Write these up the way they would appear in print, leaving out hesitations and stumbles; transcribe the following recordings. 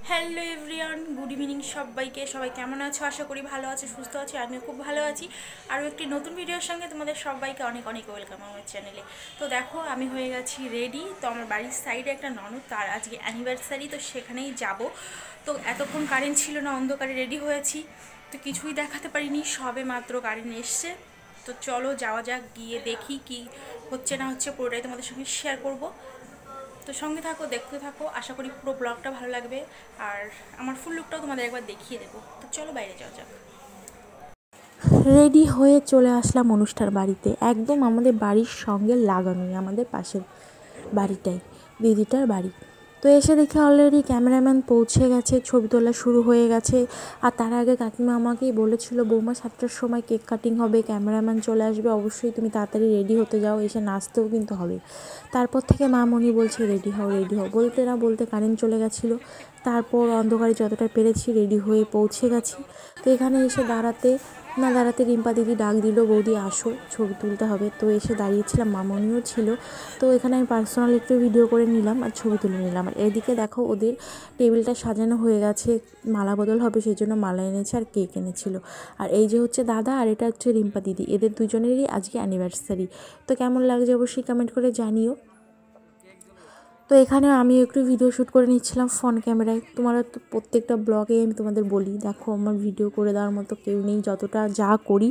Hello everyone, good evening সবাইকে। সবাই কেমন আছো? আশা করি ভালো আছে, সুস্থ আছি। আমিও খুব ভালো আছি। আরও একটি নতুন ভিডিওর সঙ্গে তোমাদের সবাইকে অনেক অনেক ওয়েলকাম আমার চ্যানেলে। তো দেখো, আমি হয়ে গেছি রেডি। তো আমার বাড়ির সাইডে একটা ননদ, তার আজকে অ্যানিভার্সারি, তো সেখানেই যাব। তো এতক্ষণ কারেন্ট ছিল না, অন্ধকারে রেডি হয়েছি, তো কিছুই দেখাতে পারিনি, সবে মাত্র কারেন্ট এসছে। তো চলো যাওয়া যাক, গিয়ে দেখি কি হচ্ছে না হচ্ছে, পুরোটাই তোমাদের সঙ্গে শেয়ার করব। তো সঙ্গে থাকো, দেখতে থাকো, আশা করি পুরো ব্লগটা ভালো লাগবে। আর আমার ফুল লুকটাও তোমাদের একবার দেখিয়ে দেবো। তো চলো বাইরে যাওয়া যাক। রেডি হয়ে চলে আসলাম অনুষ্ঠান বাড়িতে, একদম আমাদের বাড়ির সঙ্গে লাগানোই, আমাদের পাশের বাড়িটাই দিদিটার বাড়ি। তো এসে দেখি অলরেডি ক্যামেরাম্যান পৌঁছে গেছে, ছবি তোলা শুরু হয়ে গেছে। আর তার আগে কাকিমা আমাকেই বলেছিল, বৌমা 7টার সময় কেক কাটিং হবে, ক্যামেরাম্যান চলে আসবে, অবশ্যই তুমি তাড়াতাড়ি রেডি হতে যাও, এসে নাচতেও কিন্তু হবে। তারপর থেকে মামনি বলছে রেডি হও রেডি হও, বলতে না বলতে কারেন্ট চলে গেছিলো। তারপর অন্ধকারে যতটা পেরেছি রেডি হয়ে পৌঁছে গেছি। তো এখানে এসে দাঁড়াতে রিম্পা দিদি ডাক দিল, বৌদি আসো, ছবি তুলতে হবে। তো এসে দাঁড়িয়েছিলাম, মামনিও ছিল। তো এখানে আমি পার্সোনাল একটু ভিডিও করে নিলাম আর ছবি তুলে নিলাম। আর এদিকে দেখো, ওদের টেবিলটা সাজানো হয়ে গেছে, মালা বদল হবে সেই জন্য মালা এনেছে আর কেক এনেছিল। আর এই যে হচ্ছে দাদা, আর এটা হচ্ছে রিম্পা দিদি, এদের দুজনেরই আজকে অ্যানিভার্সারি। তো কেমন লাগছে অবশ্যই কমেন্ট করে জানিও। তো এখানে আমি একটু ভিডিও শ্যুট করে নিচ্ছিলাম ফোন ক্যামেরায়। তোমরা তো প্রত্যেকটা ব্লগে আমি তোমাদের বলি, দেখো আমার ভিডিও করে দেওয়ার মতো কেউ নেই, যতটা যা করি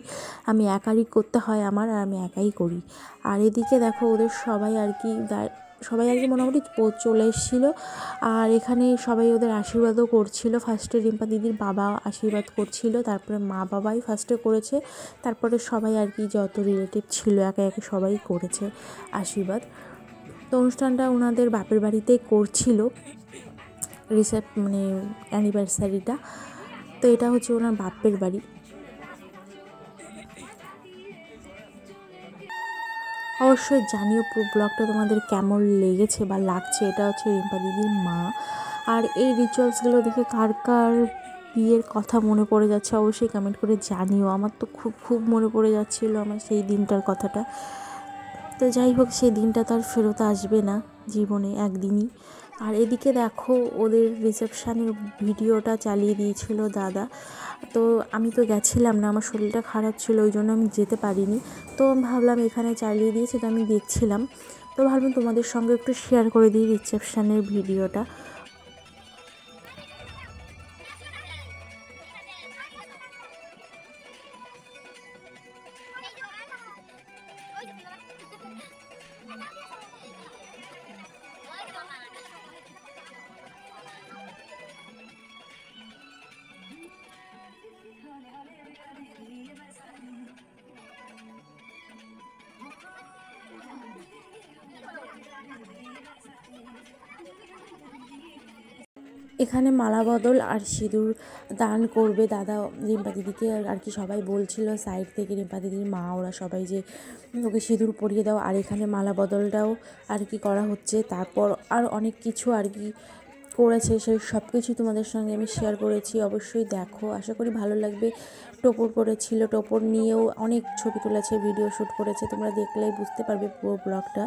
আমি একাই করতে হয় আমার, আর আমি একাই করি। আর এদিকে দেখো ওদের সবাই আর কি মোটামুটি চলে এসেছিলো। আর এখানে সবাই ওদের আশীর্বাদও করছিল। ফার্স্টে রিম্পা দিদির বাবা আশীর্বাদ করছিল, তারপরে মা বাবাই ফার্স্টে করেছে, তারপরে সবাই আর কি যত রিলেটিভ ছিল একে একে সবাই করেছে আশীর্বাদ। তো অনুষ্ঠানটা ওনাদের বাপের বাড়িতেই করছিল, মানে অ্যানিভার্সারিটা। তো এটা হচ্ছে ওনার বাপের বাড়ি। অবশ্যই জানিও পুরো ব্লগটা তোমাদের কেমন লেগেছে বা লাগছে। এটা হচ্ছে রিম্পা দিদির মা। আর এই রিচুয়ালসগুলো দেখে কার কার বিয়ের কথা মনে পড়ে যাচ্ছে অবশ্যই কমেন্ট করে জানিও। আমার তো খুব খুব মনে পড়ে যাচ্ছিলো আমার সেই দিনটার কথাটা। তো যাই হোক, সেই দিনটা তো আর ফেরত আসবে না, জীবনে একদিনই। আর এদিকে দেখো, ওদের রিসেপশানের ভিডিওটা চালিয়ে দিয়েছিল দাদা। তো আমি তো গেছিলাম না, আমার শরীরটা খারাপ ছিল, ওই জন্য আমি যেতে পারিনি। তো ভাবলাম এখানে চালিয়ে দিয়েছে, তো আমি দেখছিলাম। তো ভাবলাম তোমাদের সঙ্গে একটু শেয়ার করে দিই রিসেপশানের ভিডিওটা। এখানে মালা বদল আর সিঁদুর দান করবে দাদা রিম্পা দিদিকে, আর কি সবাই বলছিল সাইড থেকে, রিম্পা দিদির মা ওরা সবাই, যে ওকে সিঁদুর পরিয়ে দাও। আর এখানে মালা বদলটাও আর কি করা হচ্ছে। তারপর আর অনেক কিছু আর কি করেছে, সেই সব কিছুই তোমাদের সঙ্গে আমি শেয়ার করেছি, অবশ্যই দেখো, আশা করি ভালো লাগবে। টোপর পরেছিল, টোপর নিয়েও অনেক ছবি তুলেছে, ভিডিও শ্যুট করেছে, তোমরা দেখলেই বুঝতে পারবে পুরো ব্লগটা।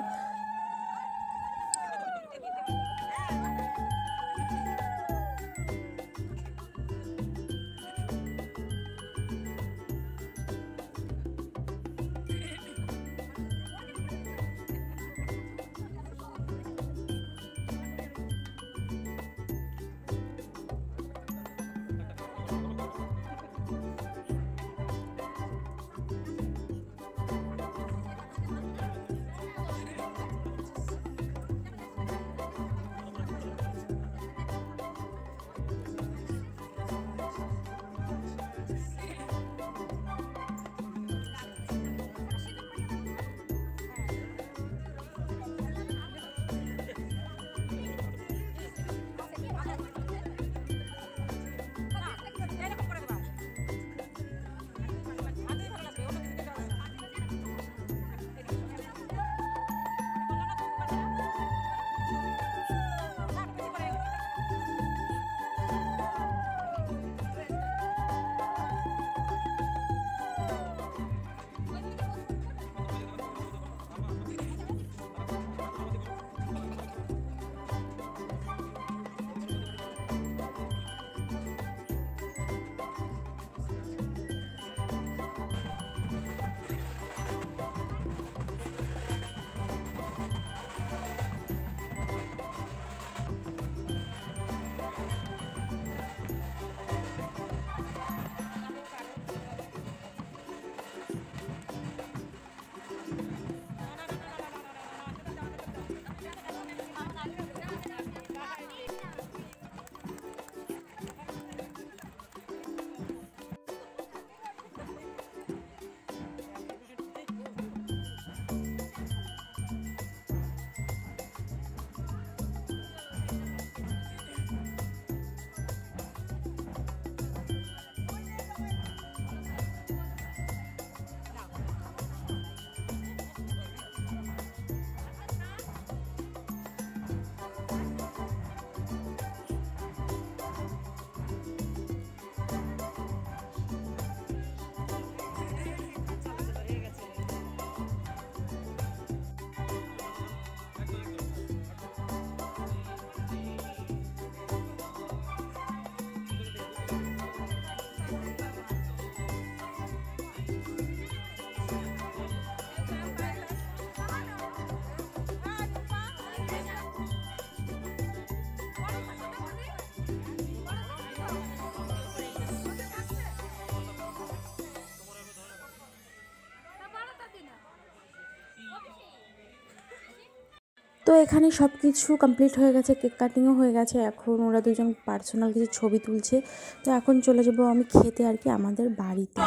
তো এখানে সব কিছু কমপ্লিট হয়ে গেছে, কেক কাটিংও হয়ে গেছে। এখন ওরা দুজন পার্সোনাল কিছু ছবি তুলছে। তো এখন চলে যাবো আমি খেতে আর কি আমাদের বাড়িতে।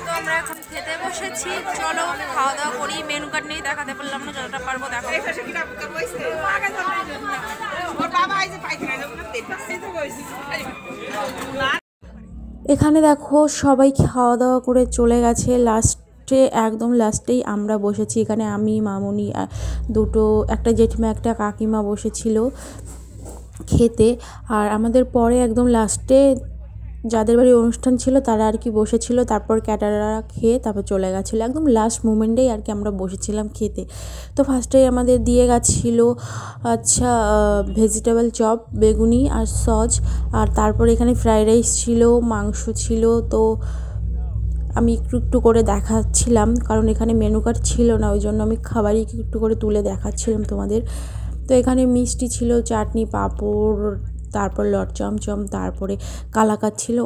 তো আমরা এখন খেতে বসেছি, চলো খাওয়া দাওয়া করি। মেনু কার্ড নেই, দেখাতে পারলাম না, যতটা পারবো দেখাবো। এখানে দেখো সবাই খাওয়া দাওয়া করে চলে গেছে, একদম লাস্টেই আমরা বসেছি। এখানে আমি, মামুনি, একটা জেঠিমা একটা কাকিমা বসেছিল খেতে। আর আমাদের পরে একদম লাস্টে যাদের বাড়ি অনুষ্ঠান ছিল তারা আর কি বসেছিল, তারপর ক্যাটারাররা খেয়ে তারপর চলে গেছিলো। একদম লাস্ট মোমেন্টেই আর কি আমরা বসেছিলাম খেতে। তো ফার্স্টেই আমাদের দিয়ে গেছিলো ভেজিটেবল চপ, বেগুনি আর সস। আর তারপর এখানে ফ্রাইড রাইস ছিল, মাংস ছিল। তো আমি একটু একটু করে দেখাচ্ছিলাম, কারণ এখানে মেনু কার্ড ছিল না, ওই জন্য আমি খাবারই একটু করে তুলে দেখাচ্ছিলাম তোমাদের। তো এখানে মিষ্টি ছিল, চাটনি, পাঁপড়, তারপর লট চমচম, তারপরে কালাকাঁদ ছিল।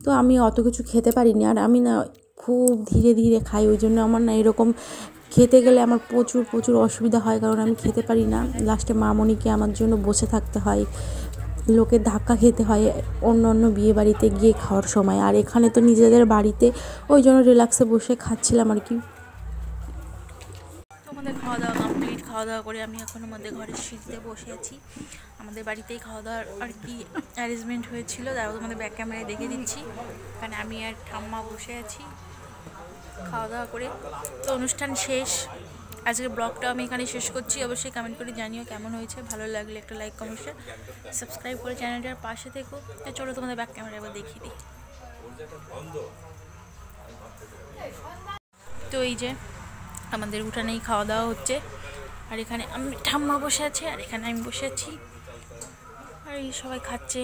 তো আমি অত কিছু খেতে পারিনি, আর আমি না খুব ধীরে ধীরে খাই, ওই জন্য আমার না এরকম খেতে গেলে আমার প্রচুর প্রচুর অসুবিধা হয়, কারণ আমি খেতে পারি না। লাস্টে মামনিকে আমার জন্য বসে থাকতে হয়, লোকের ধাক্কা খেতে হয় অন্য অন্য বিয়ে বাড়িতে গিয়ে খাওয়ার সময়। আর এখানে তো নিজেদের বাড়িতে, ওই জন্য রিল্যাক্সে বসে খাচ্ছিলাম আর কি। আমাদের খাওয়া দাওয়া কমপ্লিট। খাওয়া দাওয়া করে আমি এখন আমাদের ঘরের সিঁড়িতে বসে আছি। আমাদের বাড়িতেই খাওয়া দাওয়ার আর কি অ্যারেঞ্জমেন্ট হয়েছিল, তারপর তোমাদের ব্যাক ক্যামেরায় দেখে দিচ্ছি। এখানে আমি আর ঠাম্মা বসে আছি খাওয়া দাওয়া করে। তো অনুষ্ঠান শেষ, আজকের ব্লগটা আমি এখানে শেষ করছি। অবশ্যই কমেন্ট করে জানিও কেমন হয়েছে, ভালো লাগলে একটা লাইক, কমেন্ট, শেয়ার, সাবস্ক্রাইব করে চ্যানেলটার পাশে থেকো। তো চলো তোমাদের ব্যাক ক্যামেরা এবার দেখিয়ে দিই। তো এই যে আমাদের উঠানেই খাওয়া দাওয়া হচ্ছে, আর এখানে আমি ঠাম্মা বসে আছে, আর এখানে আমি বসে আছি, আর এই সবাই খাচ্ছে।